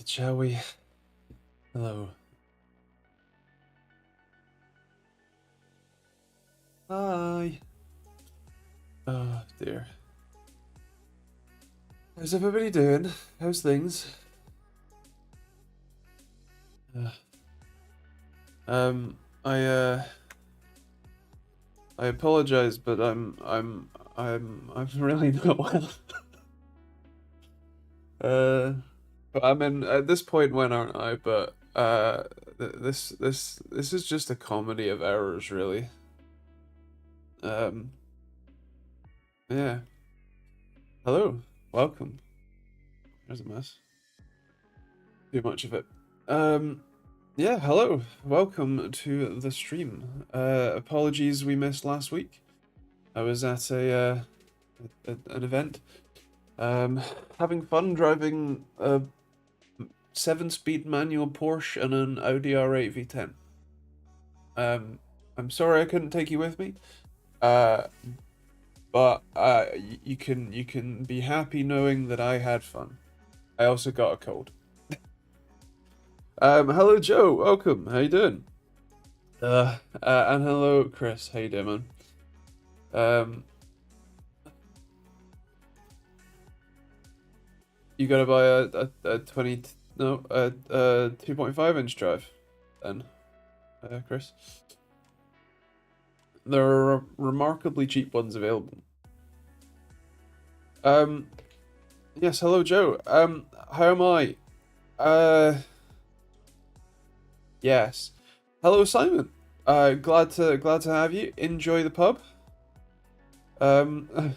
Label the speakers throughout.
Speaker 1: started, shall we? Hello. Hi. Oh dear. How's everybody doing? How's things? Uh, um, I I apologize, but I'm really not well. But I'm in at this point when aren't I? But this is just a comedy of errors, really. Um, yeah. Hello, welcome. There's a mess. Too much of it. Yeah, hello. Welcome to the stream. Apologies we missed last week. I was at an event. Having fun driving a 7-speed manual Porsche and an Audi R8 V10. I'm sorry I couldn't take you with me. Uh, but you can be happy knowing that I had fun. I also got a cold. Hello Joe, welcome. How you doing? And hello Chris. How you doing, man? Um, you gotta buy a 20 no a 2.5-inch drive, then, Chris. There are remarkably cheap ones available. Um, yes. Hello, Joe. How am I? Yes. Hello, Simon. Glad to have you. Enjoy the pub. I'm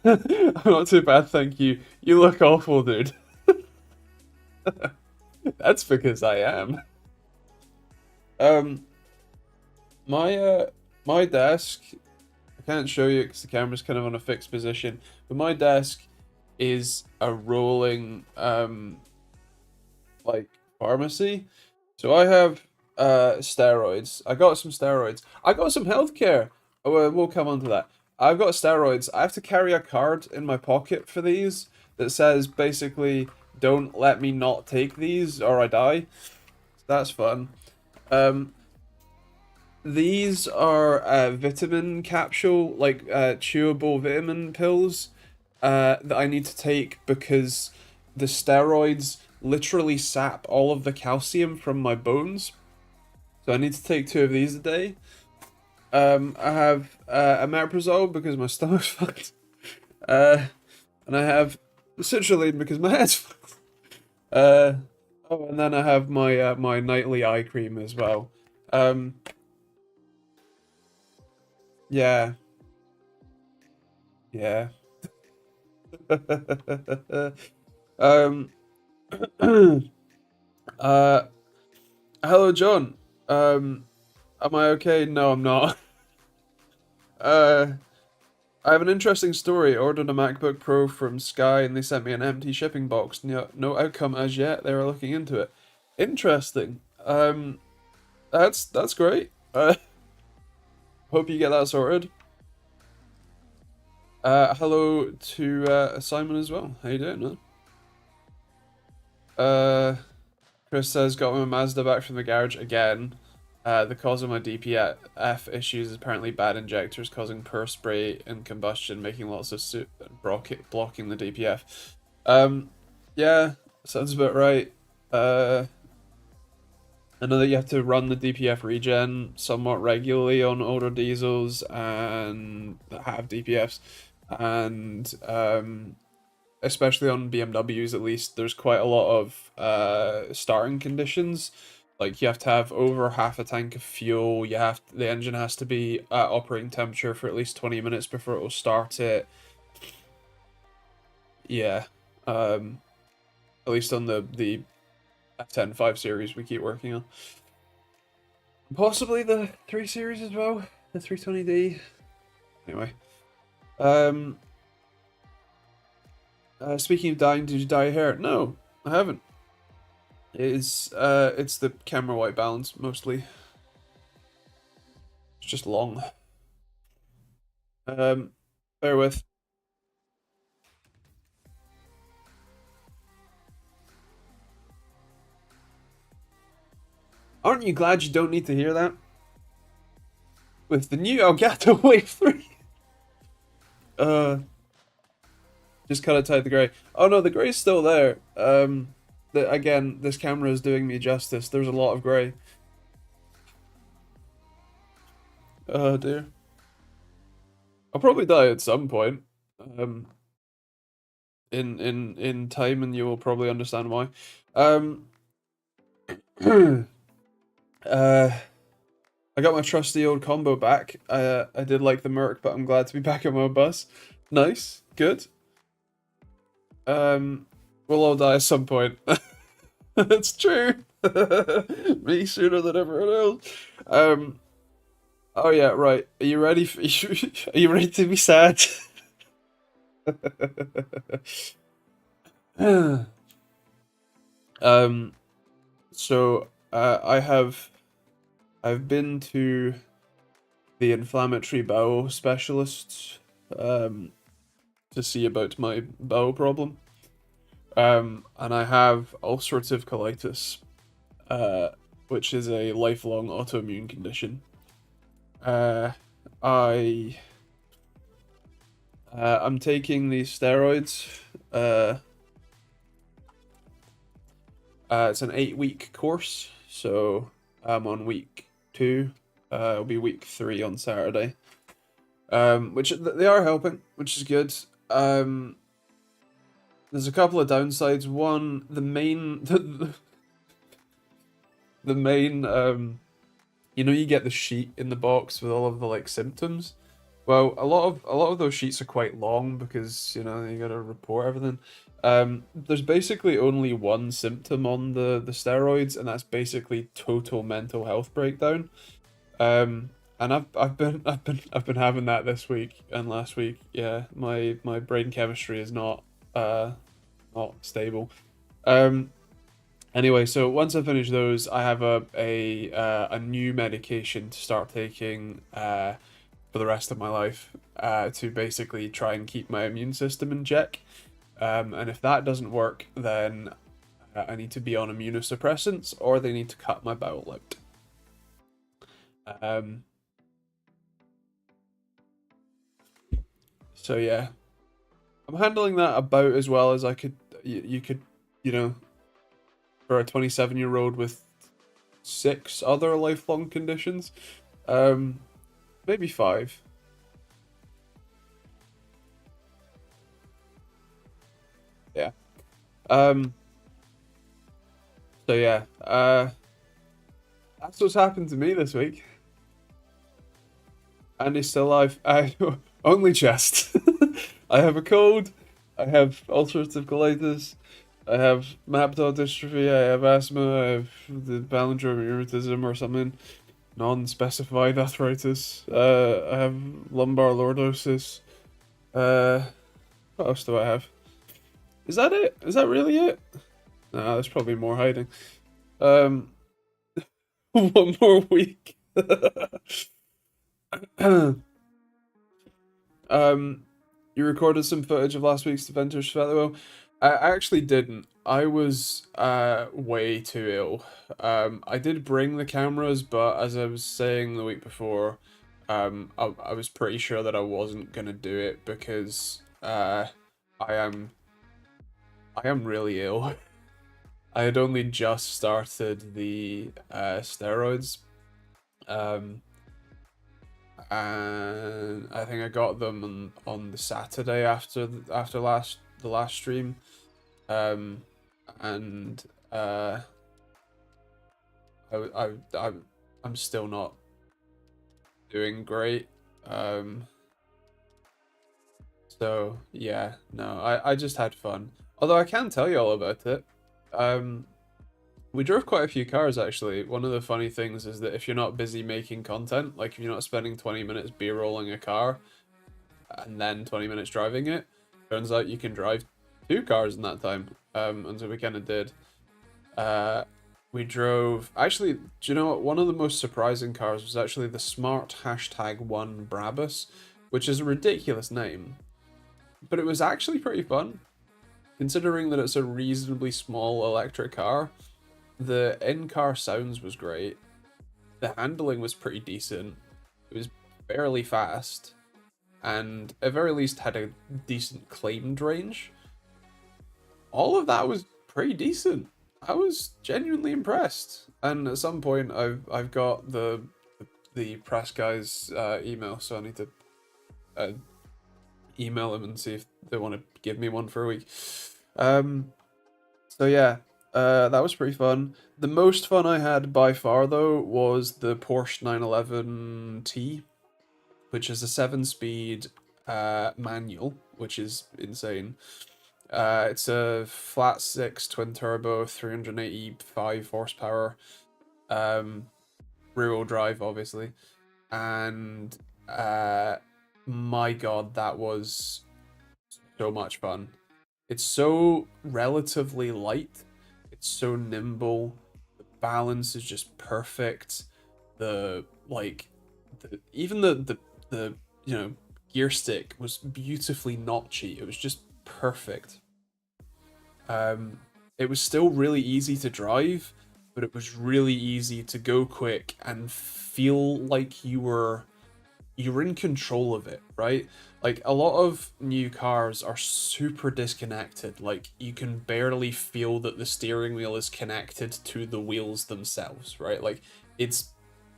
Speaker 1: not too bad, thank you. You look awful, dude. That's because I am. Um, my desk. I can't show you because the camera's kind of on a fixed position. But my desk is a rolling like pharmacy. So I have steroids. I got some steroids. I got some healthcare. Oh, we'll come on to that. I've got steroids. I have to carry a card in my pocket for these that says basically don't let me not take these or I die. That's fun. Um, these are vitamin capsule, like chewable vitamin pills that I need to take because the steroids literally sap all of the calcium from my bones. So I need to take 2 of these a day. I have omeprazole because my stomach's fucked. And I have citrulline because my head's fucked. Uh, oh, and then I have my nightly eye cream as well. Um, yeah, yeah. um, uh, hello, John. Am I okay? No, I'm not. Uh, I have an interesting story. Ordered a MacBook Pro from Sky and they sent me an empty shipping box. No outcome as yet. They were looking into it. Interesting. That's great. Hope you get that sorted. Hello to Simon as well. How you doing, man? Uh, Chris says got my Mazda back from the garage again. The cause of my DPF issues is apparently bad injectors causing poor spray and combustion, making lots of soot and blocking the DPF. Yeah, sounds about right. I know that you have to run the DPF regen somewhat regularly on older diesels and that have DPFs, and especially on BMWs at least, there's quite a lot of starting conditions. Like you have to have over half a tank of fuel. The engine has to be at operating temperature for at least 20 minutes before it will start it. Yeah. At least on the F10 5 series we keep working on. Possibly the 3 series as well, the 320D. Anyway, um, speaking of dying, did you dye your hair? No, I haven't. It's the camera white balance mostly. It's just long. Um, bear with. Aren't you glad you don't need to hear that? With the new Elgato Wave 3. Uh, just cut outside the grey. Oh no, the grey's still there. Again, this camera is doing me justice. There's a lot of grey. Oh dear. I'll probably die at some point. Um, in time, and you will probably understand why. Um, uh, I got my trusty old combo back. I did like the Merc, but I'm glad to be back on my bus. Nice, good. We'll all die at some point. It's true. Me sooner than everyone else. Oh yeah, right. Are you ready? Are you ready to be sad? um. So I've been to the inflammatory bowel specialist to see about my bowel problem. And I have ulcerative colitis, which is a lifelong autoimmune condition. I I'm taking these steroids. It's an 8-week course, so I'm on week 2. It'll be week 3 on Saturday. Which they are helping, which is good. There's a couple of downsides. One, the main the main you know, you get the sheet in the box with all of the like symptoms. Well, a lot of those sheets are quite long because, you know, you gotta report everything. There's basically only one symptom on the steroids, and that's basically total mental health breakdown. And I've been having that this week and last week. Yeah, my brain chemistry is not stable. Um, Anyway, so once I finish those, I have a new medication to start taking for the rest of my life to basically try and keep my immune system in check. And if that doesn't work, then I need to be on immunosuppressants, or they need to cut my bowel out. Um, so yeah, I'm handling that about as well as I could. You could, you know, for a 27-year-old with 6 other lifelong conditions. Maybe 5. Yeah. Um, so yeah, that's what's happened to me this week. And he's still alive. I only chest. I have a cold. I have ulcerative colitis. I have Maptod dystrophy. I have asthma. I have the palindrome rheumatism or something. Non-specified arthritis. I have lumbar lordosis. Uh, what else do I have? Is that it? Is that really it? Nah, there's probably more hiding. Um, one more week. um, you recorded some footage of last week's Adventures Festival. I actually didn't. I was way too ill. I did bring the cameras, but as I was saying the week before, I was pretty sure that I wasn't gonna do it because I am I am really ill. I had only just started the steroids, um, and I think I got them on the Saturday after the last stream, um, and I I'm still not doing great. Um, so yeah, no, I just had fun. Although I can tell you all about it. Um, We drove quite a few cars actually. One of the funny things is that if you're not busy making content, like if you're not spending 20 minutes b-rolling a car and then 20 minutes driving it, turns out you can drive 2 cars in that time. And so we kind of did. We drove. Actually, do you know what? One of the most surprising cars was actually the Smart #1 Brabus, which is a ridiculous name, but it was actually pretty fun, considering that it's a reasonably small electric car. the in-car sounds was great. The handling was pretty decent. It was fairly fast, and at very least had a decent claimed range. All of that was pretty decent. I was genuinely impressed. And at some point, I've got the press guy's email, so I need to uh, email them and see if they want to give me one for a week. So yeah, that was pretty fun. The most fun I had by far though was the Porsche 911T, which is a 7-speed manual, which is insane. It's a flat six twin turbo, 385 horsepower, rear wheel drive, obviously, and my god, that was so much fun. It's so relatively light. It's so nimble. The balance is just perfect. The like, even the gear stick was beautifully notchy. It was just perfect. It was still really easy to drive, but it was really easy to go quick and feel like you're in control of it, right? Like a lot of new cars are super disconnected. Like you can barely feel that the steering wheel is connected to the wheels themselves, right? Like it's,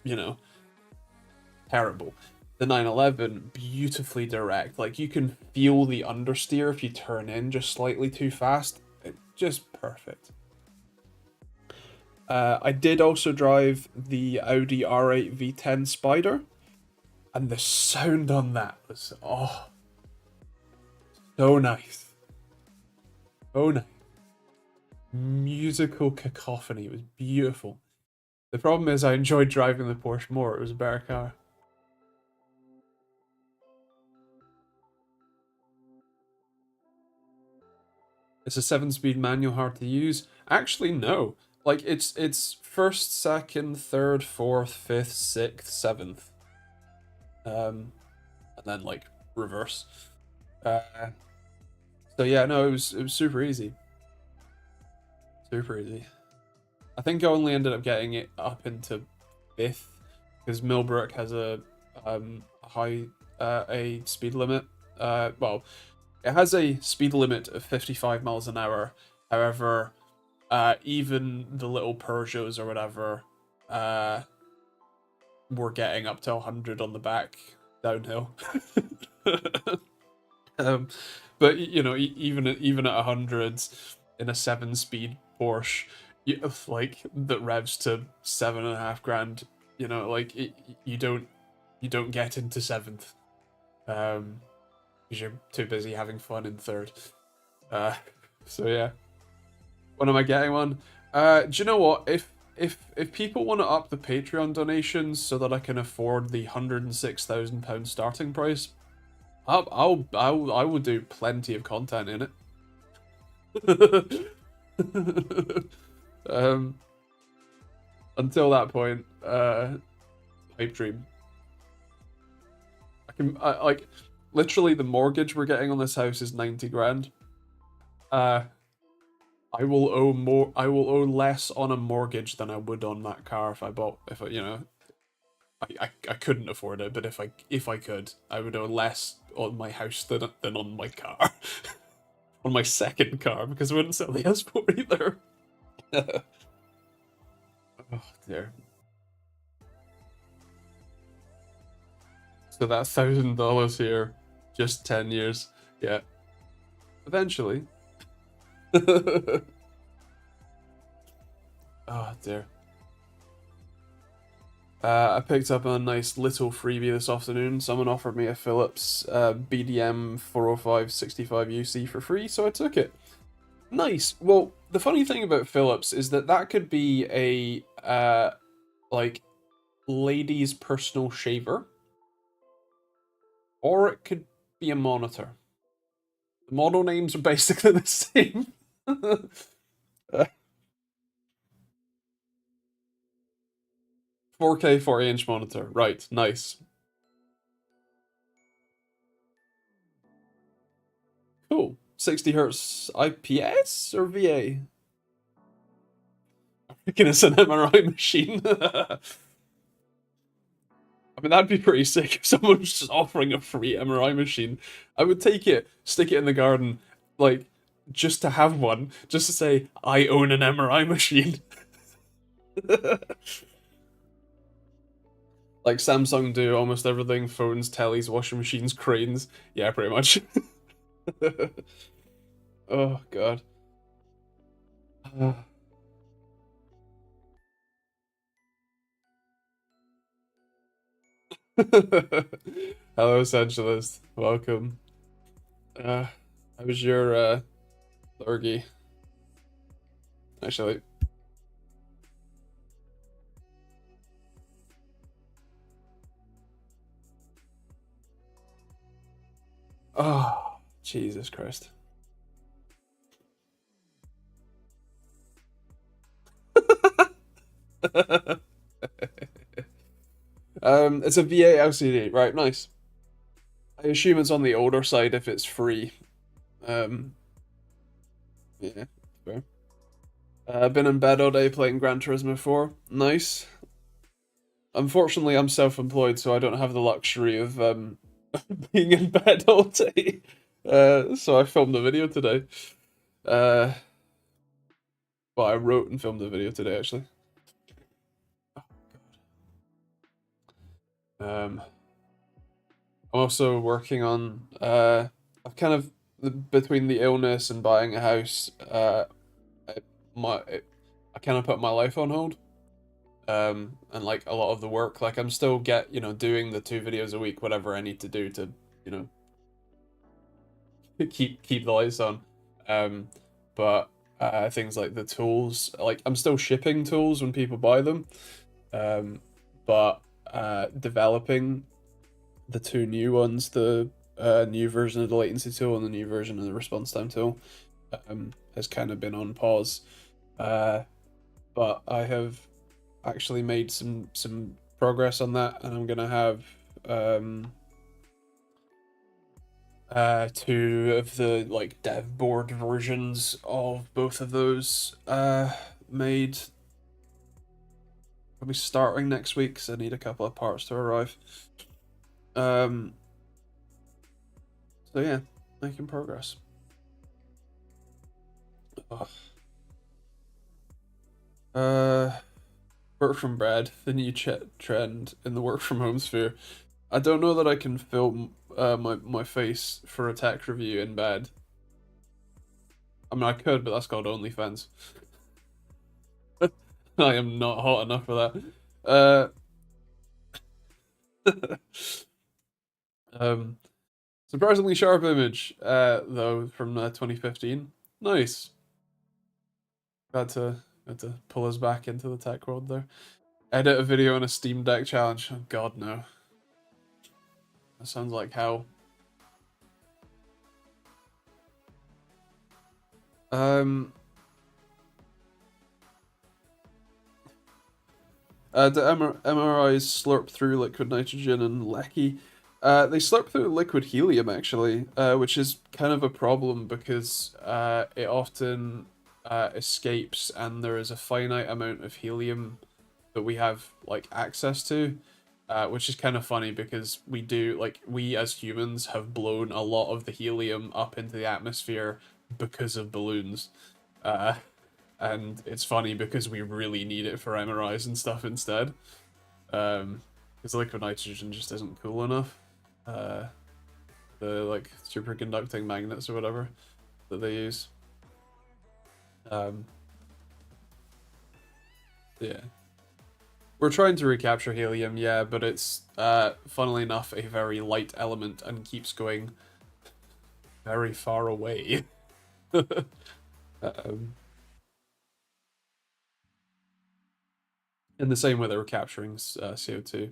Speaker 1: you know, terrible. The 911 beautifully direct. Like you can feel the understeer if you turn in just slightly too fast. Just perfect. I did also drive the Audi R8 V10 Spider, and the sound on that was so nice, so nice. Musical cacophony. It was beautiful. The problem is I enjoyed driving the Porsche more. It was a better car. It's a 7-speed manual, hard to use. Actually, no. Like it's first, second, third, fourth, fifth, sixth, seventh, and then like reverse. Uh, so yeah, no, it was super easy, super easy. I think I only ended up getting it up into fifth because Millbrook has a high a speed limit. Well, it has a speed limit of 55 miles an hour. However, even the little Peugeots or whatever were getting up to 100 on the back downhill. um, but you know, even at 100 in a 7-speed Porsche, like that revs to 7.5 grand, you know, like you don't get into seventh, because you're too busy having fun in third. Uh, so yeah. When am I getting one? Do you know what? If people want to up the Patreon donations so that I can afford the £106,000 starting price, I will do plenty of content in it. Until that point, pipe dream. Like literally the mortgage we're getting on this house is 90 grand. I will owe more. I will owe less on a mortgage than I would on that car if I I couldn't afford it, but if I could, I would owe less on my house than on my car, on my second car because I wouldn't sell the S4 either. Oh dear. So that $1,000 here, just 10 years. Yeah, eventually. Oh dear. I picked up a nice little freebie this afternoon. Someone offered me a Philips BDM 405 65 UC for free, so I took it. Nice. Well, the funny thing about Philips is that could be a like lady's personal shaver, or it could be a monitor. The model names are basically the same. 4K 40-inch monitor. Right. Nice. Cool. 60 hertz IPS or VA? Making us an MRI machine. I mean, that'd be pretty sick if someone was just offering a free MRI machine. I would take it, stick it in the garden, like, just to have one, just to say, I own an MRI machine. Like Samsung do almost everything: phones, tellies, washing machines, cranes. Yeah, pretty much. Oh, God. Hello, Essentialist. Welcome. How was your lurgy? Actually, oh, Jesus Christ. It's a V8 LCD, right? Nice. I assume it's on the older side if it's free. Um, yeah, fair. Been in bed all day playing Gran Turismo 4. Nice. Unfortunately, I'm self-employed, so I don't have the luxury of being in bed all day. So I filmed a video today. Uh, well, I wrote and filmed a video today, actually. I'm also working on I've kind of between the illness and buying a house, I, my I kind of put my life on hold. And like a lot of the work, like I'm still doing the 2 videos a week, whatever I need to do to, you know, keep the lights on. But things like the tools, like I'm still shipping tools when people buy them. But developing the 2 new ones, the new version of the latency tool and the new version of the response time tool, has kind of been on pause. But I have actually made some progress on that, and I'm gonna have 2 of the like dev board versions of both of those made. Probably starting next week because I need a couple of parts to arrive. So yeah, making progress. Ugh. Work from bed, the new trend in the work from home sphere. I don't know that I can film my face for a tech review in bed. I mean, I could, but that's called OnlyFans. I am not hot enough for that. Surprisingly sharp image, though, from 2015. Nice. Had to pull us back into the tech world there. Edit a video on a Steam Deck challenge. Oh God, no. That sounds like hell. The MRIs slurp through liquid nitrogen and lecky. They slurp through liquid helium, actually, which is kind of a problem because it often escapes, and there is a finite amount of helium that we have like access to, which is kind of funny because we as humans have blown a lot of the helium up into the atmosphere because of balloons. And it's funny because we really need it for MRIs and stuff instead. Because liquid nitrogen just isn't cool enough. The like superconducting magnets or whatever that they use. Yeah. We're trying to recapture helium, yeah, but it's funnily enough a very light element and keeps going very far away. In the same way that we're capturing CO2.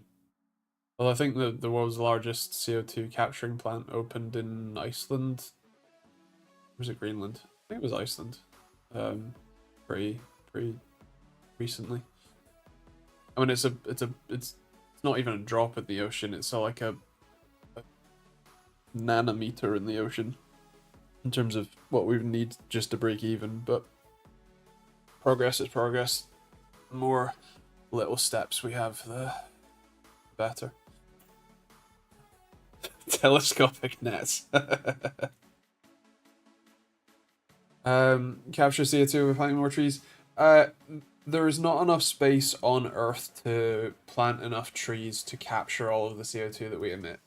Speaker 1: Well, I think the world's largest CO2 capturing plant opened in Iceland. Or was it Greenland? I think it was Iceland. Pretty recently. I mean, it's not even a drop in the ocean. It's like a nanometer in the ocean in terms of what we need just to break even. But progress is progress. more little steps we have, the better. Telescopic nets. Capture CO2 by planting more trees. There is not enough space on Earth to plant enough trees to capture all of the CO2 that we emit.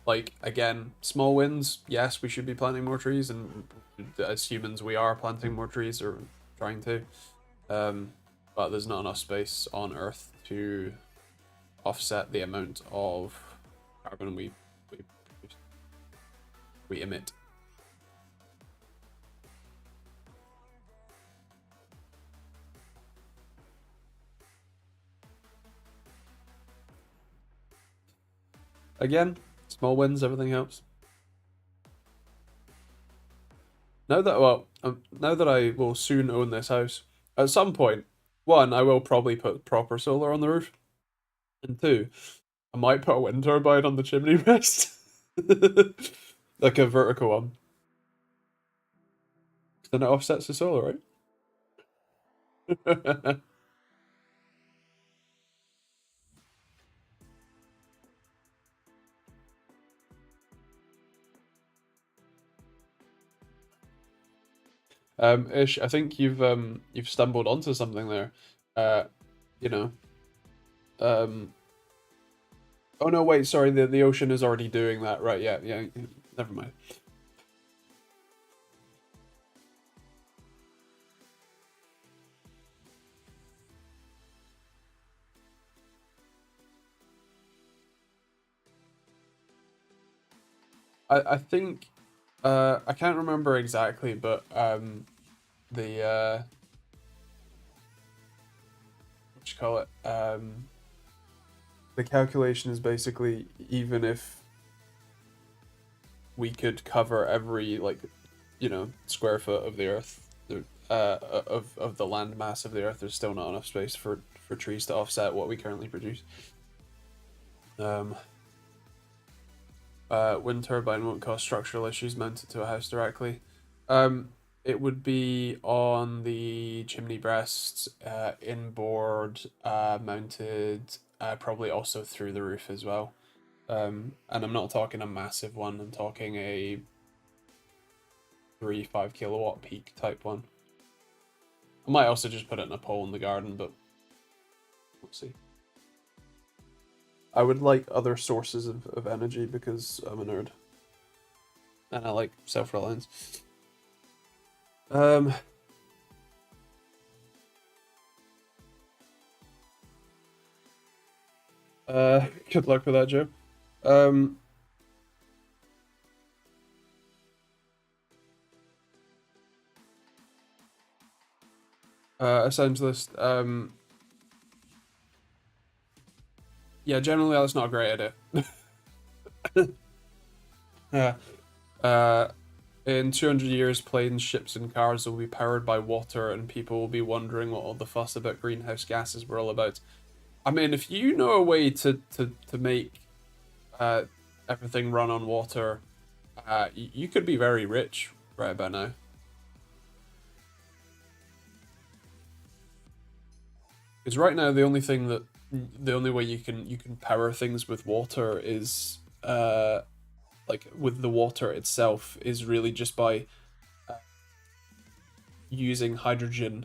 Speaker 1: Like, again, small wins, yes, we should be planting more trees, and as humans we are planting more trees, or trying to. But there's not enough space on Earth to offset the amount of carbon we emit. Again, small wins, everything helps. Now that I will soon own this house, at some point, one, I will probably put proper solar on the roof, and two, I might put a wind turbine on the chimney rest, like a vertical one. Then it offsets the solar, right? Ish, I think you've stumbled onto something there. You know. Oh no, wait, sorry, the ocean is already doing that, right? Yeah, yeah. Never mind. I think I can't remember exactly, but the what you call it? The calculation is basically, even if we could cover every, like, square foot of the earth, of the land mass of the earth, there's still not enough space for trees to offset what we currently produce. Wind turbine won't cause structural issues mounted to a house directly. It would be on the chimney breast, inboard, mounted, probably also through the roof as well. And I'm not talking a massive one, I'm talking a 3-5 kilowatt peak type one. I might also just put it in a pole in the garden, but we'll see. I would like other sources of energy because I'm a nerd. And I like self-reliance. Good luck with that, Joe. Essentialist. Yeah, generally that's not a great idea. Yeah. In 200 years, planes, ships, and cars will be powered by water, and people will be wondering what all the fuss about greenhouse gases were all about. I mean, if you know a way to make everything run on water, you could be very rich right about now. Because right now, the only way you can power things with water is like with the water itself, is really just by using hydrogen,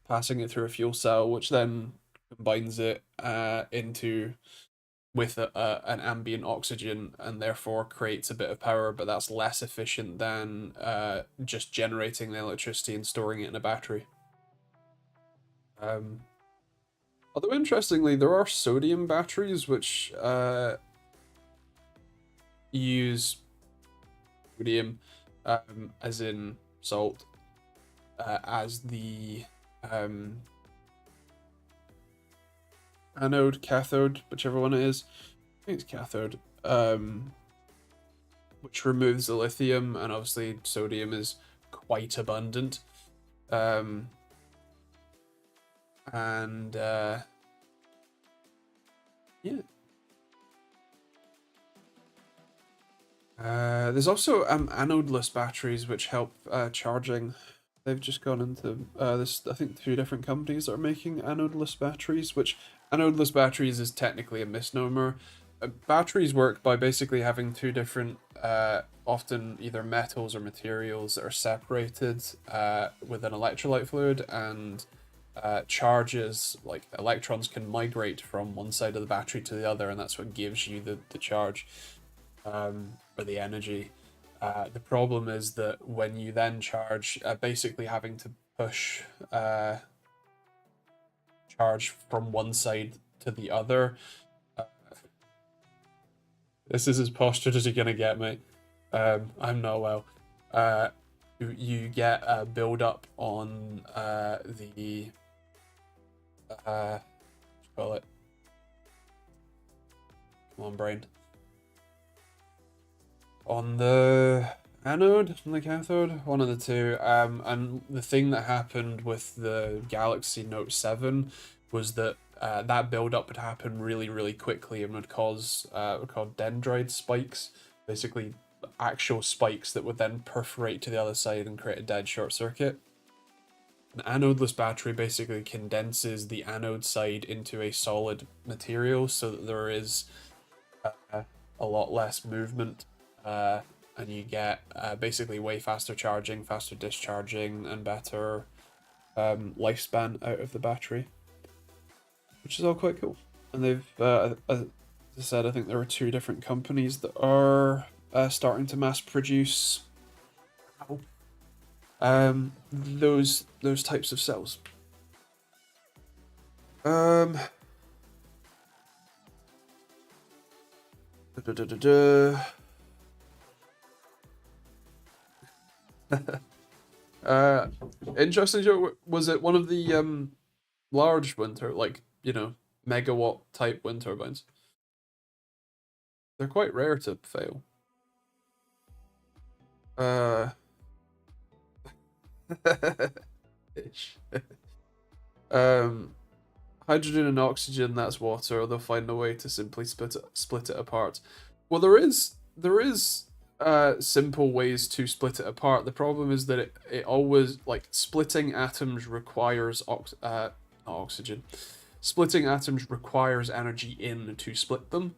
Speaker 1: passing it through a fuel cell, which then combines it into with an ambient oxygen, and therefore creates a bit of power, but that's less efficient than just generating the electricity and storing it in a battery. Although interestingly, there are sodium batteries which use sodium, as in salt, as the anode, cathode, whichever one it is. I think it's cathode. Which removes the lithium, and obviously sodium is quite abundant. And yeah. There's also anodeless batteries which help charging. they've just gone into this. I think two different companies that are making anodeless batteries. Which anodeless batteries is technically a misnomer. Batteries work by basically having two different, often either metals or materials that are separated with an electrolyte fluid, and charges, like electrons, can migrate from one side of the battery to the other, and that's what gives you the charge, or the energy. The problem is that when you then charge, basically having to push charge from one side to the other. This is as postured as you're gonna get, mate. I'm not well. You get a build up on the what do you call it? Come on, brain. On the anode, on the cathode, one of the two. And the thing that happened with the Galaxy Note 7 was that that build-up would happen really, really quickly and would cause dendrite spikes, basically actual spikes that would then perforate to the other side and create a dead short circuit. An anodeless battery basically condenses the anode side into a solid material so that there is a lot less movement, and you get basically way faster charging, faster discharging, and better lifespan out of the battery, which is all quite cool. And they've, as I said, I think there are two different companies that are starting to mass produce those types of cells. Interesting joke. Was it one of the large wind like, megawatt type wind turbines? They're quite rare to fail. Ish. Hydrogen and oxygen, that's water. They'll find a way to simply split it apart. Well, there is simple ways to split it apart. The problem is that it always, like, splitting atoms requires oxygen. Splitting atoms requires energy in to split them.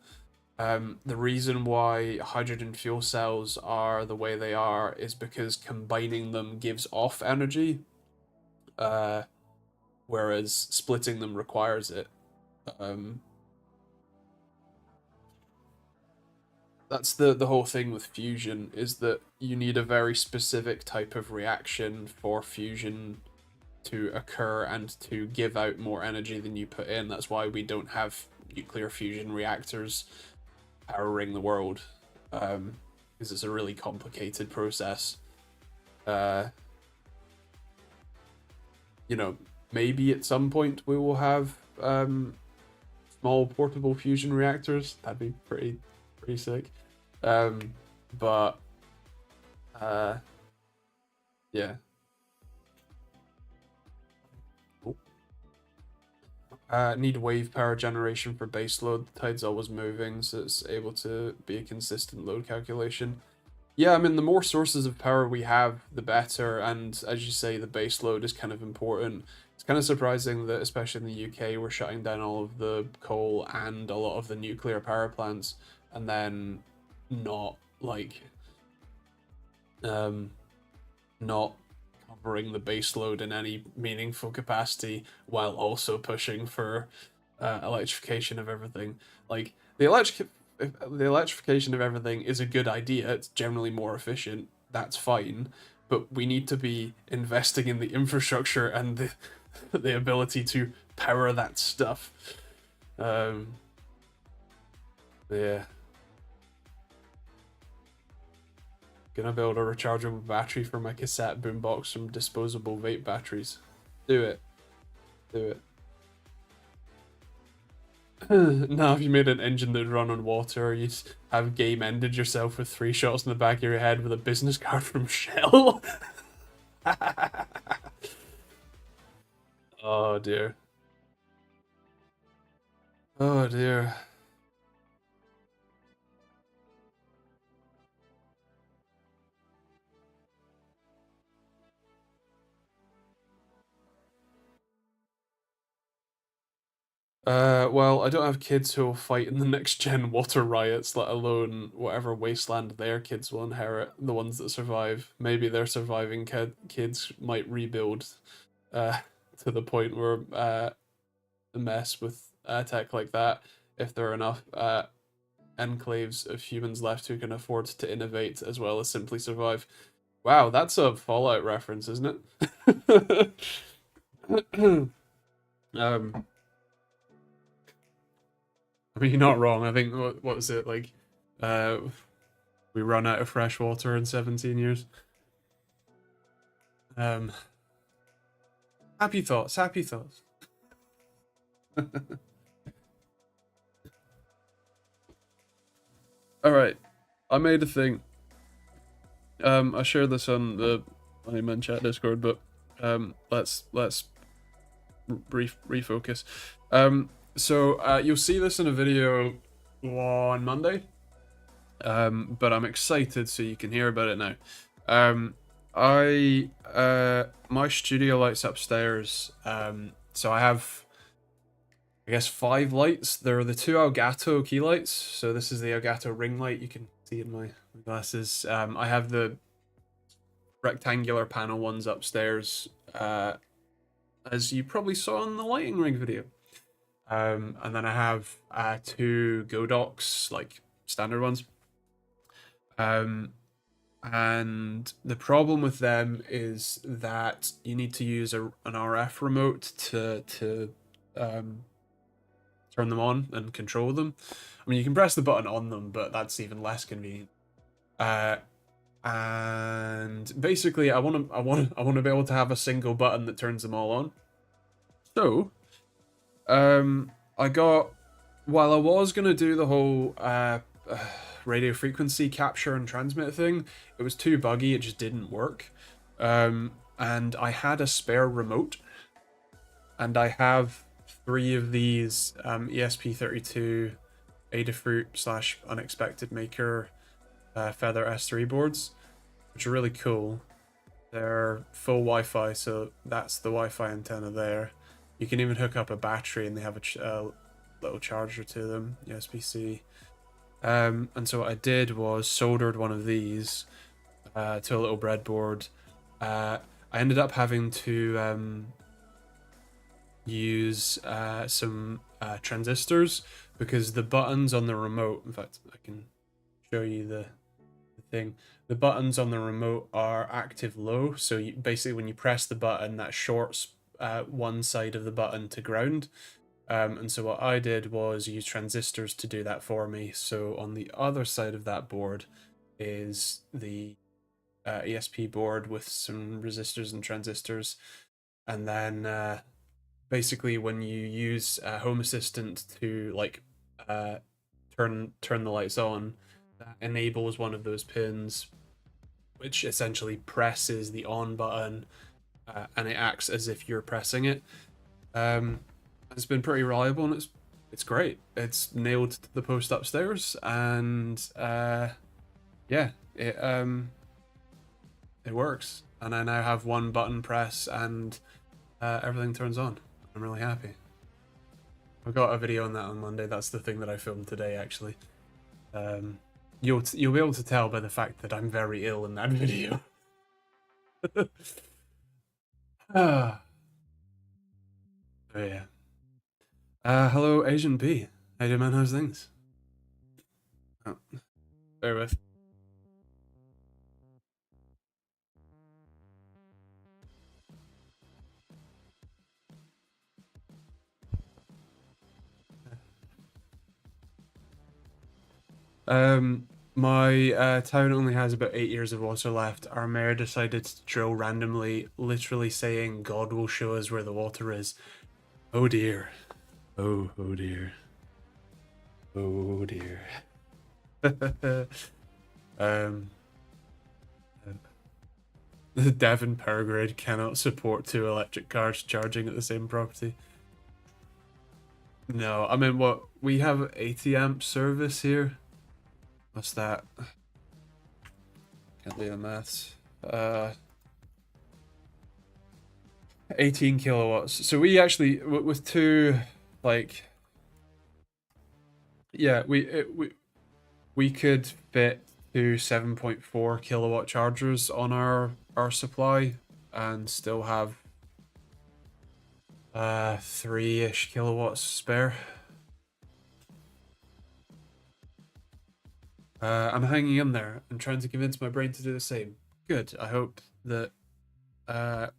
Speaker 1: The reason why hydrogen fuel cells are the way they are is because combining them gives off energy, whereas splitting them requires it. That's the whole thing with fusion, is that you need a very specific type of reaction for fusion to occur and to give out more energy than you put in. That's why we don't have nuclear fusion reactors powering the world, because it's a really complicated process. Maybe at some point we will have small portable fusion reactors. That'd be pretty sick. But yeah. Need wave power generation for base load. The tide's always moving, so it's able to be a consistent load calculation. Yeah, I mean, the more sources of power we have, the better. And as you say, the base load is kind of important. It's kind of surprising that, especially in the UK, we're shutting down all of the coal and a lot of the nuclear power plants, and then not covering the base load in any meaningful capacity, while also pushing for electrification of everything. Like, the electrification of everything is a good idea. It's generally more efficient. That's fine, but we need to be investing in the infrastructure and the ability to power that stuff. Yeah. Gonna build a rechargeable battery for my cassette boombox from disposable vape batteries. Do it. Do it. Now, if you made an engine that would run on water, you'd have game ended yourself with 3 shots in the back of your head with a business card from Shell. Oh dear. Oh dear. Well, I don't have kids who will fight in the next gen water riots, let alone whatever wasteland their kids will inherit, the ones that survive. Maybe their surviving kids might rebuild uh, to the point where mess with tech like that if there are enough enclaves of humans left who can afford to innovate as well as simply survive. Wow, that's a Fallout reference, isn't it? um, I mean, you're not wrong. I think what was it like? Uh, we run out of fresh water in 17 years. Um, happy thoughts. Happy thoughts. All right, I made a thing. I shared this on the Honeyman chat Discord, but let's refocus. So you'll see this in a video on Monday. But I'm excited so you can hear about it now. My studio lights upstairs. So I have, I guess, 5 lights. There are the 2 Elgato key lights. So this is the Elgato ring light you can see in my glasses. I have the rectangular panel ones upstairs, as you probably saw in the lighting rig video. And then I have 2 Godox, like standard ones. And the problem with them is that you need to use an RF remote to turn them on and control them. I mean, you can press the button on them, but that's even less convenient. And basically, I want to be able to have a single button that turns them all on. So, I got, while I was gonna do the whole radio frequency capture and transmit thing, it was too buggy. It just didn't work. And I had a spare remote, and I have 3 of these ESP32 Adafruit / Unexpected Maker Feather S3 boards, which are really cool. They're full Wi-Fi, so that's the Wi-Fi antenna there. You can even hook up a battery, and they have a little charger to them, USB-C. And so what I did was soldered one of these to a little breadboard. I ended up having to use some transistors, because the buttons on the remote, in fact, I can show you the thing. The buttons on the remote are active low, so basically when you press the button, that shorts one side of the button to ground. And so what I did was use transistors to do that for me. So on the other side of that board is the ESP board with some resistors and transistors. And then basically when you use Home Assistant to like turn the lights on, that enables one of those pins, which essentially presses the on button, and it acts as if you're pressing it. It's been pretty reliable, and it's great. It's nailed to the post upstairs, and yeah, it works. And I now have one button press, and everything turns on. I'm really happy. I've got a video on that on Monday. That's the thing that I filmed today, actually. You'll be able to tell by the fact that I'm very ill in that video. Oh yeah. Hello, Asian B. How you doing, man? How's things? Oh, bear with. My town only has about 8 years of water left. Our mayor decided to drill randomly, literally saying God will show us where the water is. Oh dear. Oh dear. Oh dear. The Devon power grid cannot support 2 electric cars charging at the same property. No, I mean, what, we have 80 amp service here. What's that? Can't do the maths. 18 kilowatts. So we actually, with 2 like Yeah, we could fit two 7.4 kilowatt chargers on our supply and still have 3-ish kilowatts spare. I'm hanging in there and trying to convince my brain to do the same. Good. I hope that. Oh,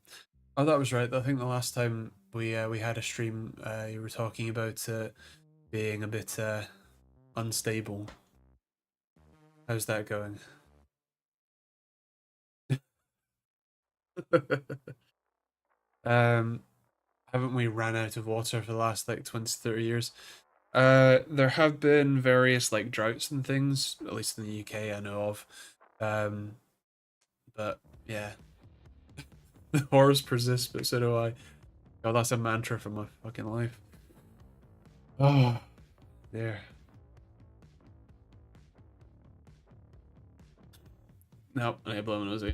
Speaker 1: that was right. I think the last time we had a stream, you were talking about being a bit unstable. How's that going? um, haven't we ran out of water for the last like 20, 30 years? There have been various like droughts and things, at least in the UK I know of. Um, but yeah, the horrors persist, but so do I. God, that's a mantra for my fucking life. Oh, there. No, I blow my nose out.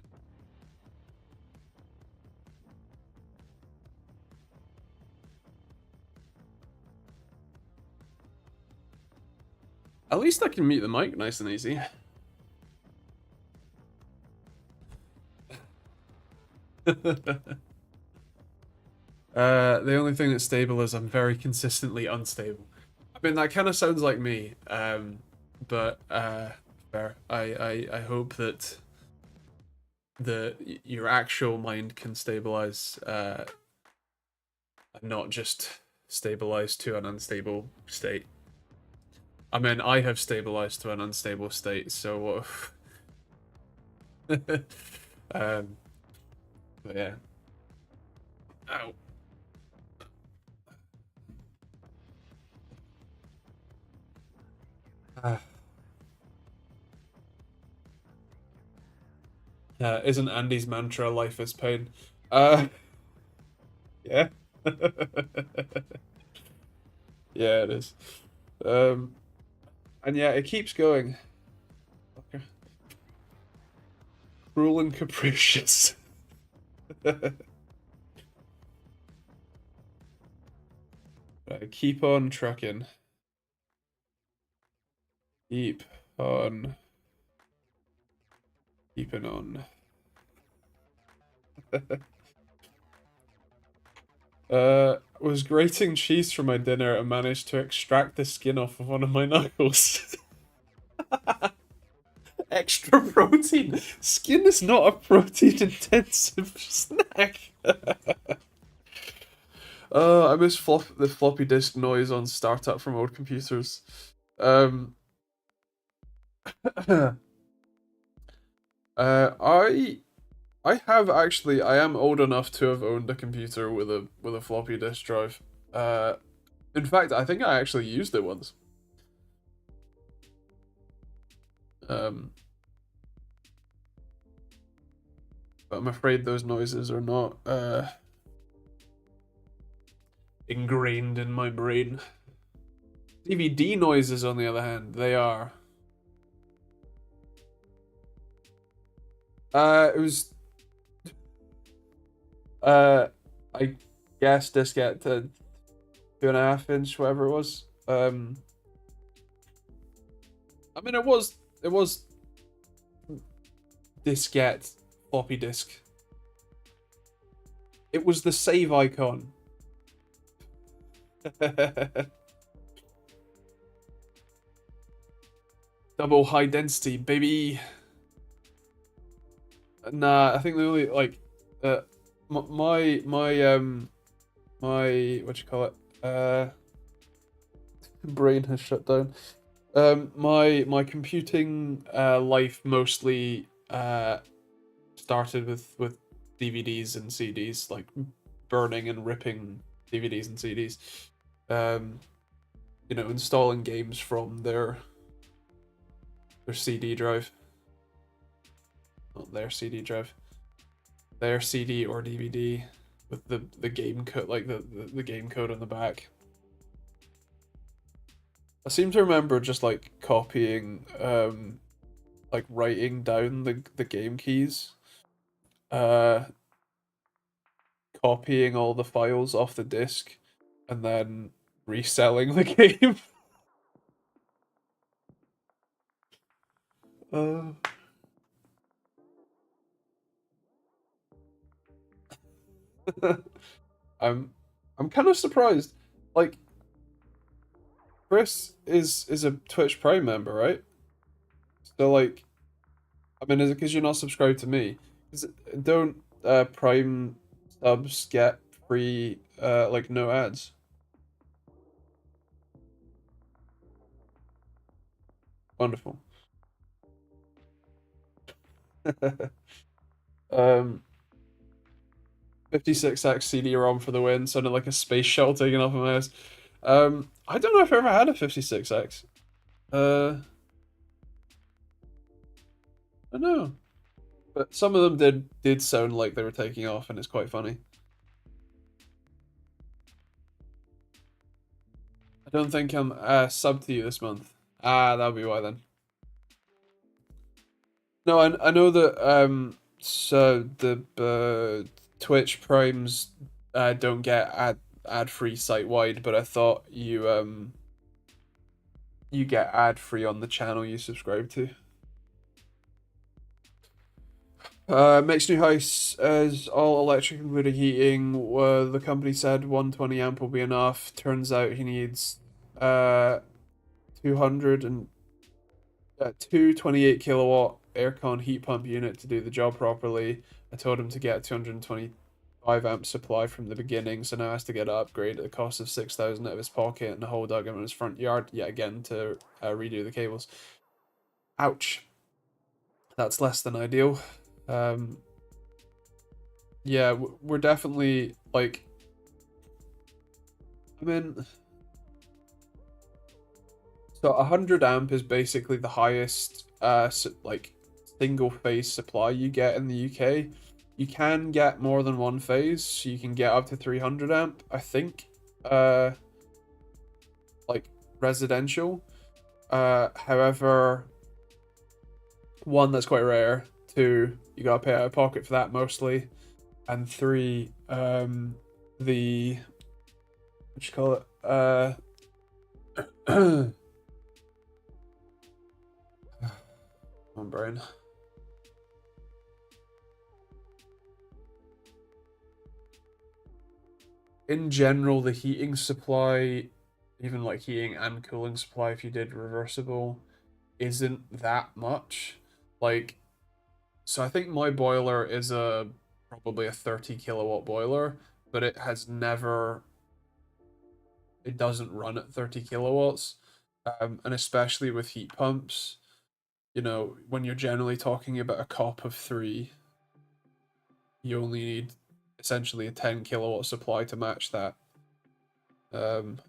Speaker 1: At least I can mute the mic nice and easy. The only thing that's stable is I'm very consistently unstable. I mean, that kind of sounds like me, but fair. I hope that your actual mind can stabilize, and not just stabilize to an unstable state. I mean, I have stabilized to an unstable state, so um, but yeah. Ow. Isn't Andy's mantra "life is pain"? Yeah. Yeah, it is. Um, and yeah, it keeps going. Cruel and capricious. Keep on trucking. Keep on keeping on. Was grating cheese for my dinner and managed to extract the skin off of one of my knuckles. Extra protein. Skin is not a protein intensive snack. I miss the floppy disk noise on startup from old computers. I have actually. I am old enough to have owned a computer with a floppy disk drive. In fact, I think I actually used it once. But I'm afraid those noises are not ingrained in my brain. DVD noises, on the other hand, they are. It was. I guess diskette to 2.5 inch, whatever it was. I mean, it was diskette floppy disk. It was the save icon. Double high density, baby. Nah, I think the only like my what you call it brain has shut down. My computing life mostly started with DVDs and CDs, like burning and ripping DVDs and CDs. Installing games from their CD drive. Not their CD drive. Their CD or DVD with the game code, like the game code on the back. I seem to remember just like copying, like writing down the game keys, uh, copying all the files off the disc, and then reselling the game. Uh, I'm I'm kind of surprised. Like Chris is a Twitch Prime member, right? So like, I mean, is it because you're not subscribed to me? 'Cause don't Prime subs get free like no ads? Wonderful. um, 56x CD-ROM for the win. Sounded like a space shuttle taking off a mouse. I don't know if I ever had a 56x. I don't know, but some of them did sound like they were taking off, and it's quite funny. I don't think I'm sub to you this month. Ah, that'll be why then. No, I know that so the Twitch Primes don't get ad free site wide, but I thought you get ad free on the channel you subscribe to. Makes new house is all electric including heating. The company said 120 amp will be enough. Turns out he needs 200 and two 28 kilowatt aircon heat pump unit to do the job properly. I told him to get a 225 amp supply from the beginning, so now he has to get an upgrade at the cost of 6,000 out of his pocket and a whole dug in his front yard yet again to redo the cables. Ouch. That's less than ideal. Um, yeah, we're definitely like. I mean, so 100 amp is basically the highest like single phase supply you get in the UK. You can get more than one phase, so you can get up to 300 amp, I think. Like residential. However, one, that's quite rare. Two, you gotta pay out of pocket for that mostly. And three, the what you call it? On brain. In general, the heating supply, even like heating and cooling supply, if you did reversible, isn't that much. Like, so I think my boiler is probably a 30 kilowatt boiler, but it doesn't run at 30 kilowatts. And especially with heat pumps, when you're generally talking about a cop of three, you only need essentially a 10 kilowatt supply to match that. Um,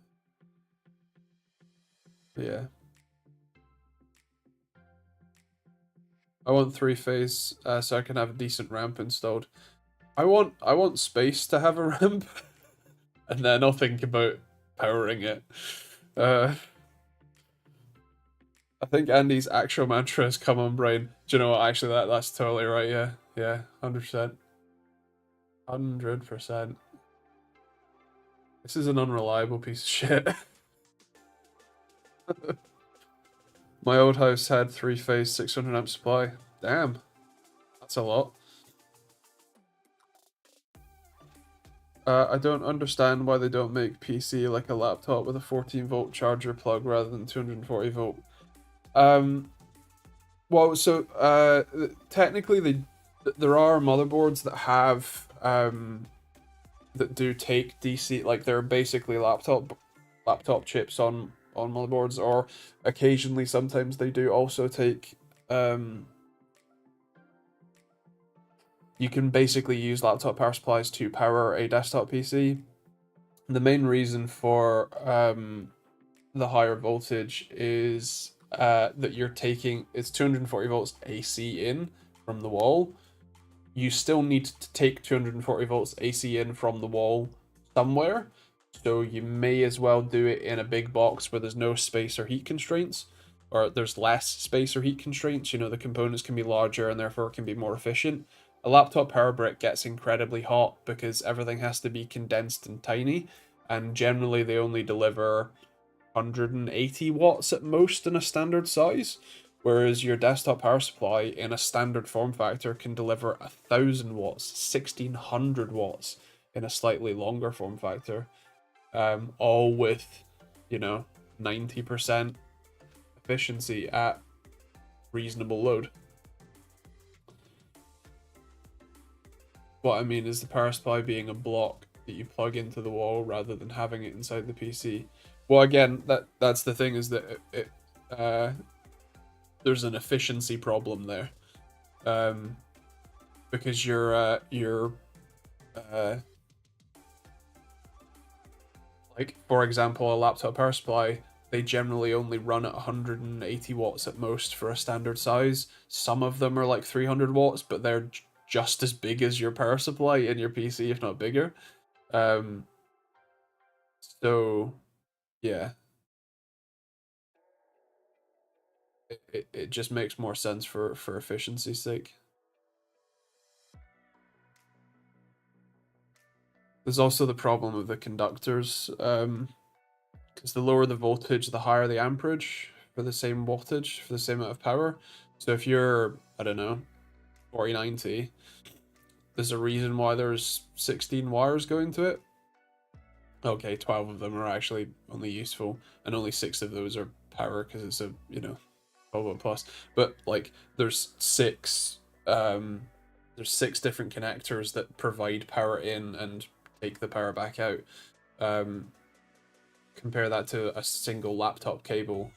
Speaker 1: yeah. I want three phase so I can have a decent ramp installed. I want space to have a ramp, and then I'll think about powering it. Uh, I think Andy's actual mantra is "Come on, brain." Do you know what? Actually, that's totally right. Yeah, yeah, 100%, 100%. This is an unreliable piece of shit. My old house had three phase 600 amp supply. Damn, that's a lot. I don't understand why they don't make PC like a laptop with a 14-volt charger plug rather than 240 volt. Um, well, so technically there are motherboards that have that do take DC, like they're basically laptop chips on motherboards, or occasionally sometimes they do also take you can basically use laptop power supplies to power a desktop PC. The main reason for the higher voltage is that you're taking it's 240 volts AC in from the wall. You still need to take 240 volts AC in from the wall somewhere, so you may as well do it in a big box where there's no space or heat constraints, or there's less space or heat constraints. The components can be larger and therefore can be more efficient. A laptop power brick gets incredibly hot because everything has to be condensed and tiny, and generally they only deliver 180 watts at most in a standard size. Whereas your desktop power supply in a standard form factor can deliver 1,000 watts, 1,600 watts in a slightly longer form factor, all with, 90% efficiency at reasonable load. What I mean is the power supply being a block that you plug into the wall rather than having it inside the PC. Well, again, that's the thing, is that there's an efficiency problem there, because like, for example, a laptop power supply, they generally only run at 180 watts at most for a standard size. Some of them are like 300 watts, but they're just as big as your power supply in your PC, if not bigger. So yeah, it just makes more sense for efficiency's sake. There's also the problem of the conductors, because the lower the voltage, the higher the amperage for the same wattage, for the same amount of power. So if you're, I don't know, 4090, there's a reason why there's 16 wires going to it. Okay, 12 of them are actually only useful, and only 6 of those are power because it's a, 12 plus. But like, there's 6 different connectors that provide power in and take the power back out. Compare that to a single laptop cable.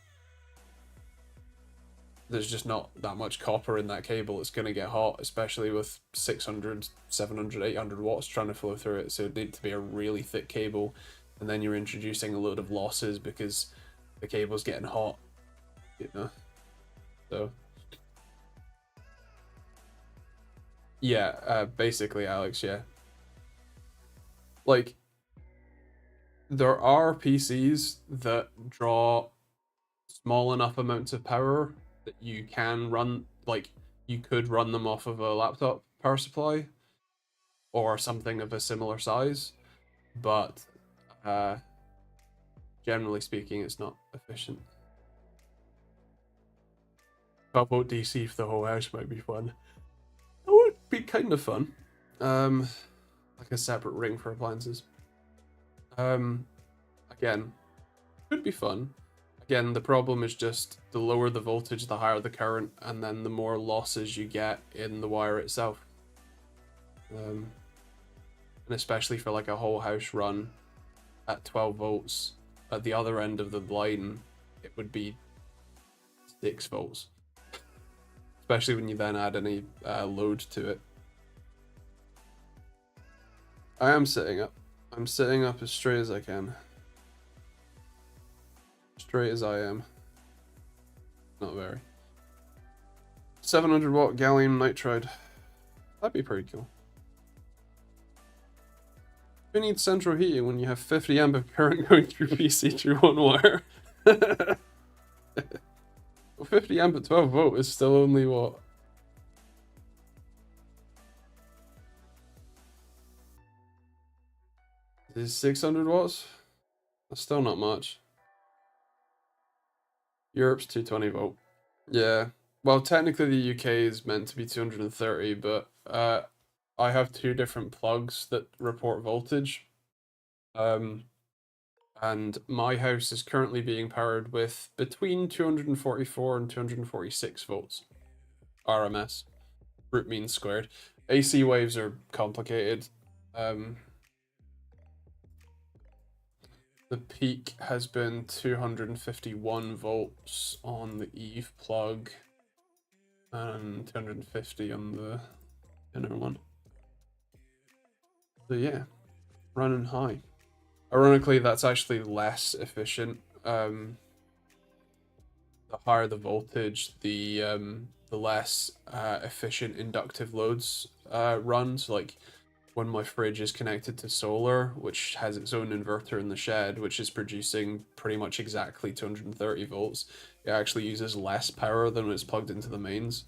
Speaker 1: There's just not that much copper in that cable. It's going to get hot, especially with 600, 700, 800 watts trying to flow through it. So it'd need to be a really thick cable, and then you're introducing a load of losses because the cable's getting hot, So yeah, basically, Alex, yeah. Like, there are PCs that draw small enough amounts of power that you can run, like, you could run them off of a laptop power supply or something of a similar size, but generally speaking, it's not efficient. 12-volt DC for the whole house might be fun. It would be kind of fun. Like a separate ring for appliances. Again, could be fun. Again, the problem is just the lower the voltage, the higher the current, and then the more losses you get in the wire itself. And especially for like a whole house run at 12 volts, at the other end of the line, it would be 6 volts. Especially when you then add any load to it. I am sitting up. I'm sitting up as straight as I can. Straight as I am. Not very. 700 watt gallium nitride. That'd be pretty cool. Who needs central heating when you have 50 amp of current going through PC through one wire? Well, 50 amp at 12 volt is still only what? Is 600 watts? That's still not much. Europe's 220 volt. Yeah. Well, technically the UK is meant to be 230, but I have 2 different plugs that report voltage. And my house is currently being powered with between 244 and 246 volts. RMS. Root mean squared. AC waves are complicated. The peak has been 251 volts on the Eve plug and 250 on the inner one. So yeah, running high. Ironically, that's actually less efficient. The higher the voltage, the less efficient inductive loads run. So like, when my fridge is connected to solar, which has its own inverter in the shed, which is producing pretty much exactly 230 volts, it actually uses less power than when it's plugged into the mains.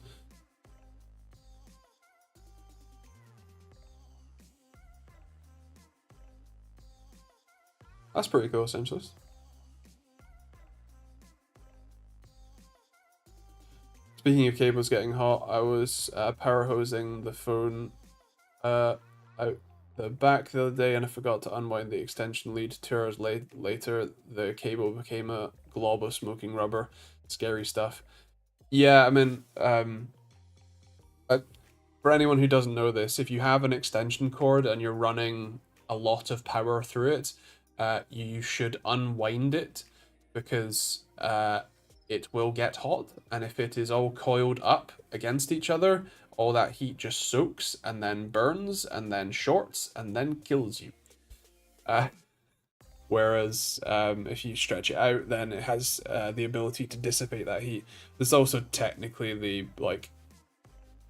Speaker 1: That's pretty cool, essentially. Speaking of cables getting hot, I was power hosing the phone out the back the other day, and I forgot to unwind the extension lead. 2 hours later, the cable became a glob of smoking rubber. Scary stuff. Yeah, I mean, for anyone who doesn't know this, if you have an extension cord and you're running a lot of power through it, you should unwind it because it will get hot, and if it is all coiled up against each other, all that heat just soaks and then burns and then shorts and then kills you. Whereas if you stretch it out, then it has the ability to dissipate that heat. There's also technically the like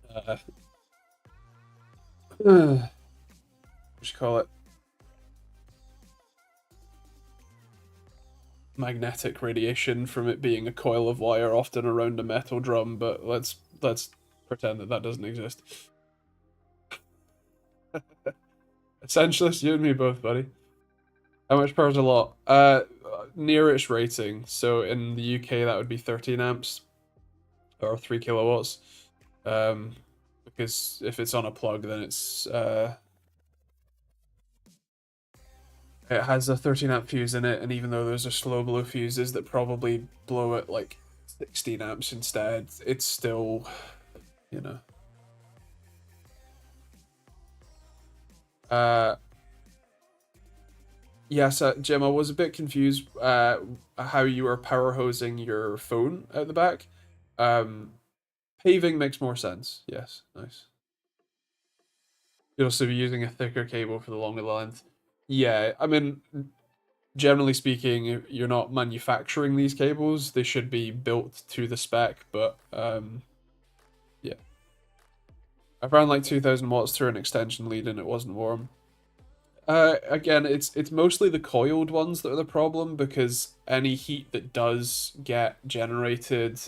Speaker 1: what you call it? Magnetic radiation from it being a coil of wire often around a metal drum, but let's pretend that doesn't exist. Essentialist, you and me both, buddy. How much power is a lot? Near its rating. So in the UK that would be 13 amps or 3 kilowatts. Because if it's on a plug, then it's it has a 13 amp fuse in it, and even though those are slow blow fuses that probably blow at like 16 amps instead, it's still, you know. Yes, Jim, I was a bit confused how you were power hosing your phone out the back. Paving makes more sense. Yes, nice. You'd also be using a thicker cable for the longer length. Yeah, I mean, generally speaking, you're not manufacturing these cables. They should be built to the spec, but yeah. I ran like 2000 watts through an extension lead and it wasn't warm. Again, it's mostly the coiled ones that are the problem, because any heat that does get generated,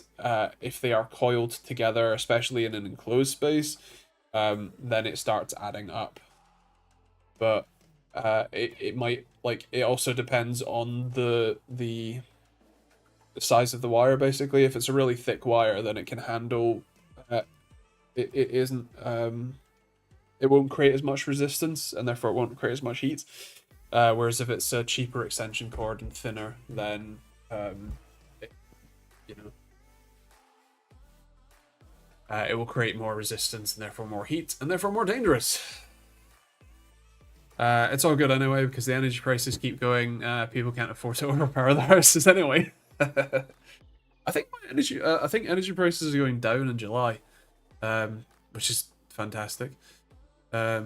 Speaker 1: if they are coiled together, especially in an enclosed space, then it starts adding up. But it might, like, it also depends on the size of the wire. Basically, if it's a really thick wire, then it can handle. It isn't it won't create as much resistance, and therefore it won't create as much heat. Whereas if it's a cheaper extension cord and thinner, then it, you know, it will create more resistance and therefore more heat and therefore more dangerous. It's all good anyway because the energy prices keep going. People can't afford to overpower their houses anyway. I think energy prices are going down in July, which is fantastic. I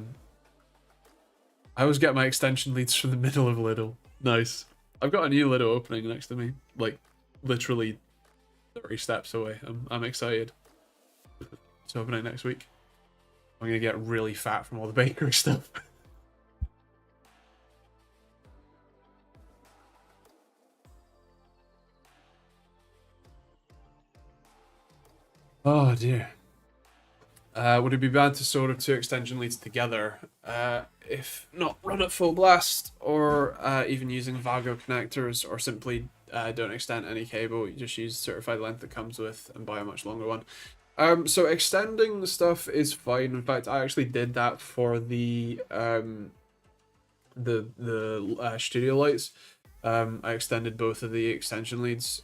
Speaker 1: always get my extension leads from the middle of Lidl. Nice. I've got a new Lidl opening next to me, like literally 30 steps away. I'm excited. It's opening next week. I'm gonna get really fat from all the bakery stuff. Oh dear. Would it be bad to solder 2 extension leads together? If not, run at full blast, or even using Vago connectors, or simply don't extend any cable. You just use the certified length that comes with and buy a much longer one. So extending the stuff is fine. In fact, I actually did that for the studio lights. I extended both of the extension leads.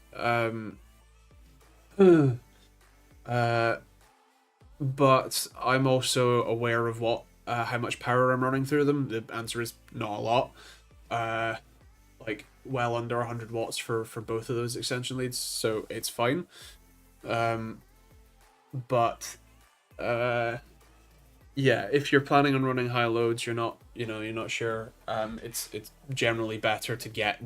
Speaker 1: But I'm also aware of what how much power I'm running through them. The answer is not a lot. Like well under 100 watts for both of those extension leads, so it's fine. But yeah, if you're planning on running high loads, you're not sure. It's generally better to get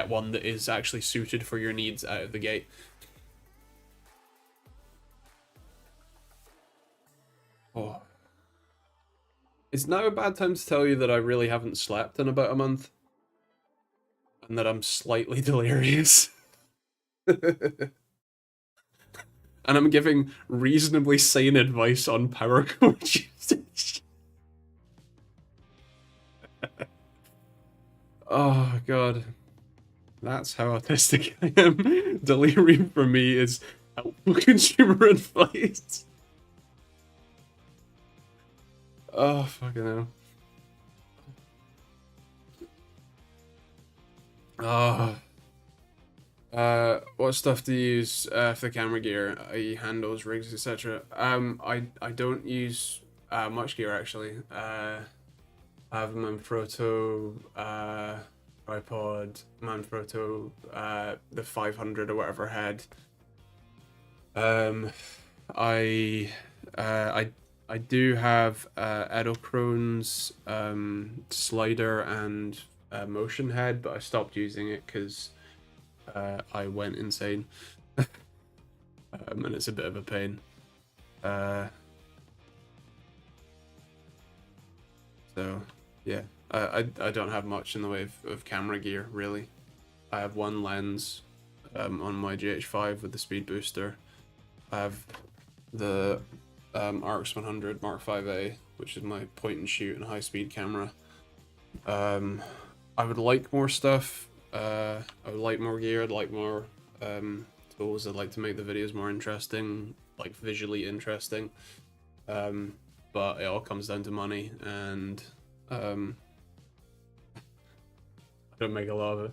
Speaker 1: one that is actually suited for your needs out of the gate. Oh. It's now a bad time to tell you that I really haven't slept in about a month. And that I'm slightly delirious. And I'm giving reasonably sane advice on power cord usage. Oh god. That's how autistic I am. Delirium for me is Helpful consumer advice. Oh, fucking hell. Oh. What stuff do you use for the camera gear, i.e. handles, rigs, etc.? I don't use much gear actually. I have a Manfrotto tripod, Manfrotto the 500 or whatever head. I uh, I I do have Edelkron's slider and motion head, but I stopped using it because I went insane, and it's a bit of a pain. So yeah, I don't have much in the way of camera gear really. I have one lens on my GH5 with the speed booster. I have the RX 100 Mark 5A, which is my point and shoot and high speed camera. I would like more stuff. I would like more gear. I'd like more tools. I'd like to make the videos more interesting, like visually interesting. But it all comes down to money, and I don't make a lot of it.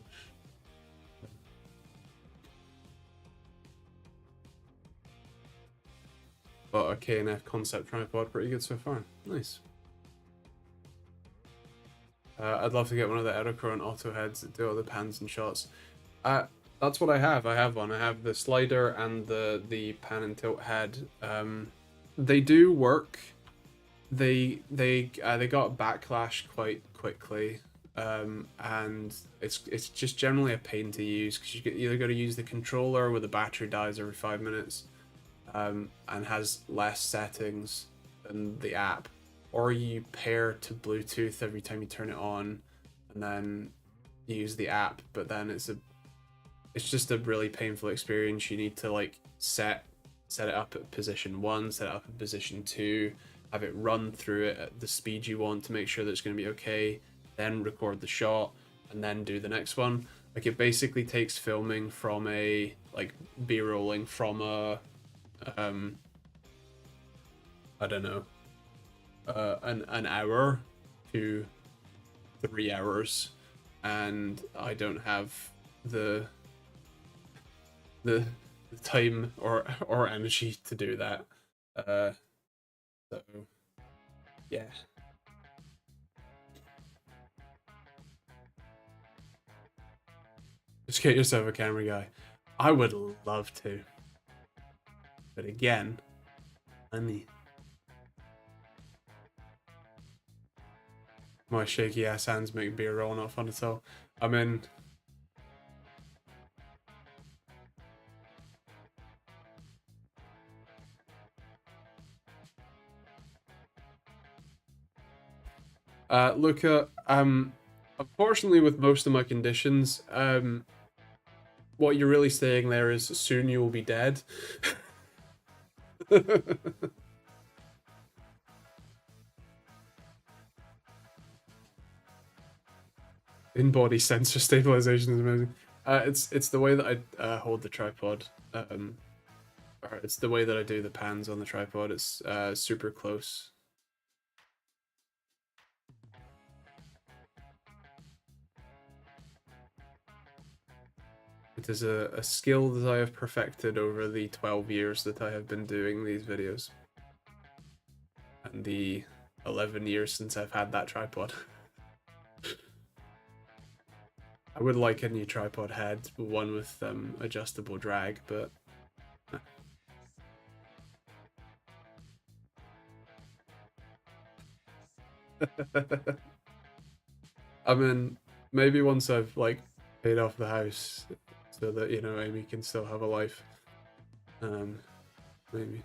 Speaker 1: But a K&F concept tripod, pretty good so far. Nice. I'd love to get one of the Edelkron auto heads that do all the pans and shots. That's what I have. I have one. I have the slider and the pan and tilt head. They do work. They got backlash quite quickly, and it's just generally a pain to use because you either got to use the controller where the battery dies every 5 minutes, and has less settings than the app, or you pair to Bluetooth every time you turn it on, and then use the app. But then it's just a really painful experience. You need to like set it up at position 1, set it up at position 2, have it run through it at the speed you want to make sure that it's going to be okay, then record the shot, and then do the next one. Like, it basically takes filming from a, like, B-rolling from a, I don't know, an hour to 3 hours, and I don't have the time or energy to do that. So yeah. Just get yourself a camera guy. I would love to. But again, money. My shaky ass hands make beer roll not fun at all. I mean, Luca, unfortunately with most of my conditions, what you're really saying there is soon you will be dead. In-body sensor stabilization is amazing. It's the way that I hold the tripod. Or it's the way that I do the pans on the tripod. It's super close. It is a skill that I have perfected over the 12 years that I have been doing these videos. And the 11 years since I've had that tripod. I would like a new tripod head, one with adjustable drag, but I mean, maybe once I've like paid off the house, so that, you know, Amy can still have a life. Maybe.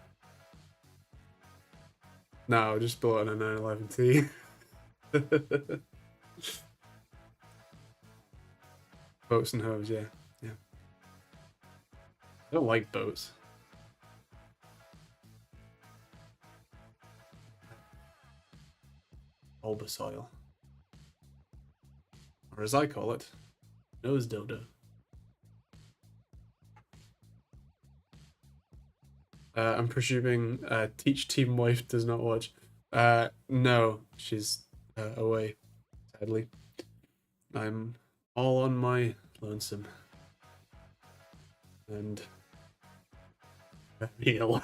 Speaker 1: No, just bought an 911T. Boats and hose, yeah. Yeah. I don't like boats. Bulbous oil. Or as I call it, nose dildo. I'm presuming Teach Team Wife does not watch. No, she's away, sadly. I'm all on my lonesome. And meal.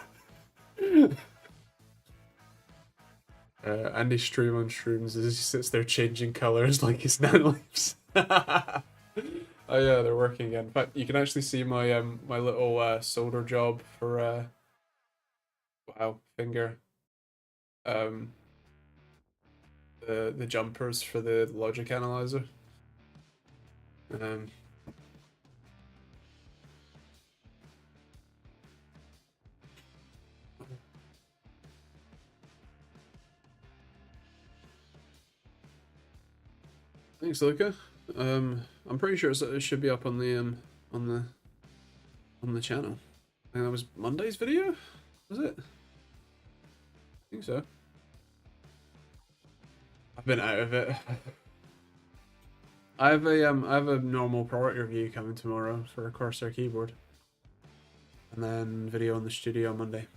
Speaker 1: Andy Stream on Shrooms as he sits there changing colors like his nan leaves. Oh yeah, they're working again. In fact, you can actually see my my little solder job for wow, finger. Um the jumpers for the logic analyzer. Um Thanks, Luca. I'm pretty sure it should be up on on the on the channel. I think that was Monday's video. Was it? I think so. I've been out of it. I have a normal product review coming tomorrow for a Corsair keyboard, and then video on the studio on Monday.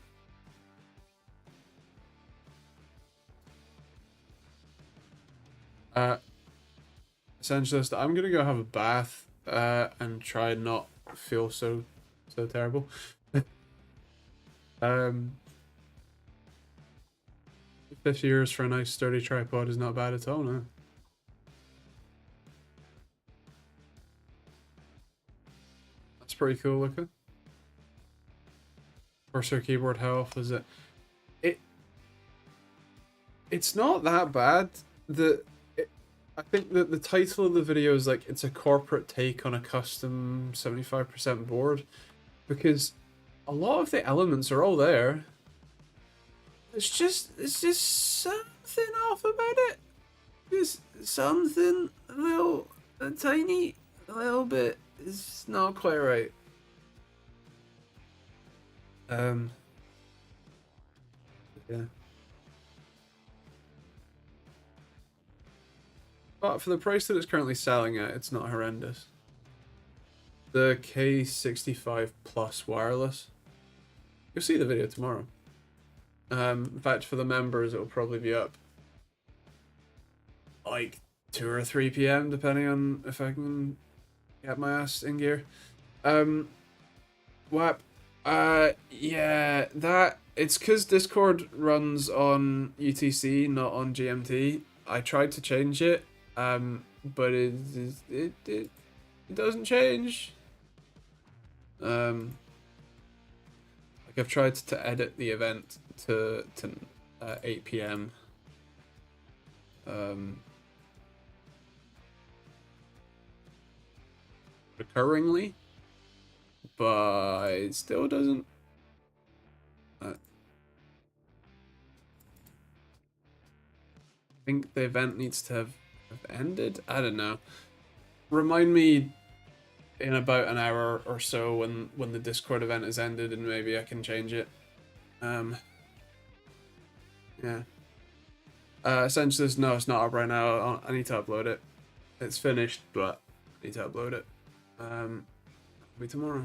Speaker 1: Essentialist, I'm gonna go have a bath and try and not feel so terrible. 50 euros for a nice sturdy tripod is not bad at all, no. That's pretty cool looking. Corsair keyboard, how off is it? It's not that bad. I think that the title of the video is like, it's a corporate take on a custom 75% board, because a lot of the elements are all there. It's just something off about it. Just something a tiny little bit is not quite right. Yeah. But for the price that it's currently selling at, it's not horrendous. The K65 Plus wireless. You'll see the video tomorrow. In fact, for the members, it'll probably be up like 2 or 3 p.m. depending on if I can get my ass in gear. WAP. Yeah, that it's because Discord runs on UTC, not on GMT. I tried to change it, but it doesn't change. Like I've tried to edit the event to 8 p.m. Recurringly, but it still doesn't. I think the event needs to have ended. I don't know. Remind me in about an hour or so when the Discord event has ended, and maybe I can change it. Yeah. Essentially, no, it's not up right now. I need to upload it. It's finished, but I need to upload it. It'll be tomorrow.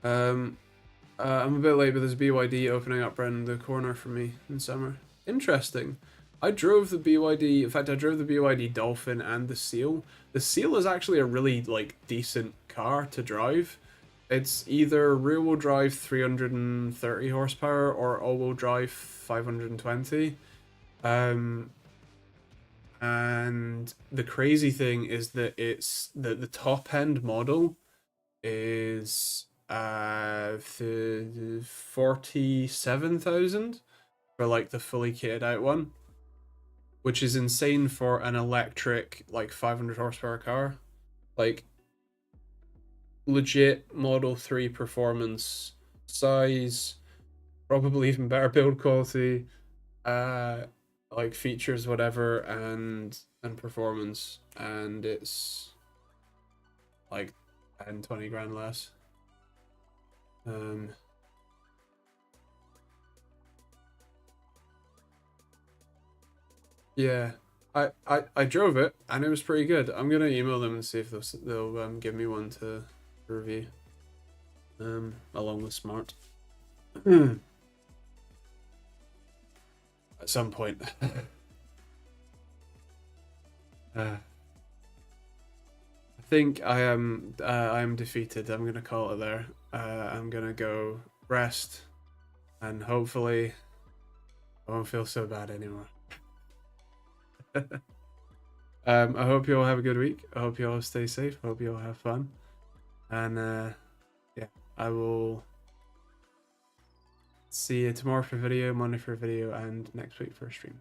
Speaker 1: I'm a bit late, but there's BYD opening up around the corner for me in summer. Interesting. I drove the BYD. In fact, I drove the BYD Dolphin and the Seal. The Seal is actually a really decent car to drive. It's either rear-wheel drive 330 horsepower or all-wheel drive 520. And the crazy thing is that it's the top end model is 47,000 for the fully kitted out one, which is insane for an electric 500 horsepower car. Legit Model 3 performance, size, probably even better build quality, features, whatever, and performance, and it's 10-20 grand less. Yeah, I drove it and it was pretty good. I'm gonna email them and see if they'll give me one to review. Along with Smart. At some point. I think I am defeated. I'm gonna call it there. I'm gonna go rest, and hopefully I won't feel so bad anymore. I hope you all have a good week. I hope you all stay safe. I hope you all have fun. And yeah, I will see you tomorrow for a video, Monday for a video, and next week for a stream.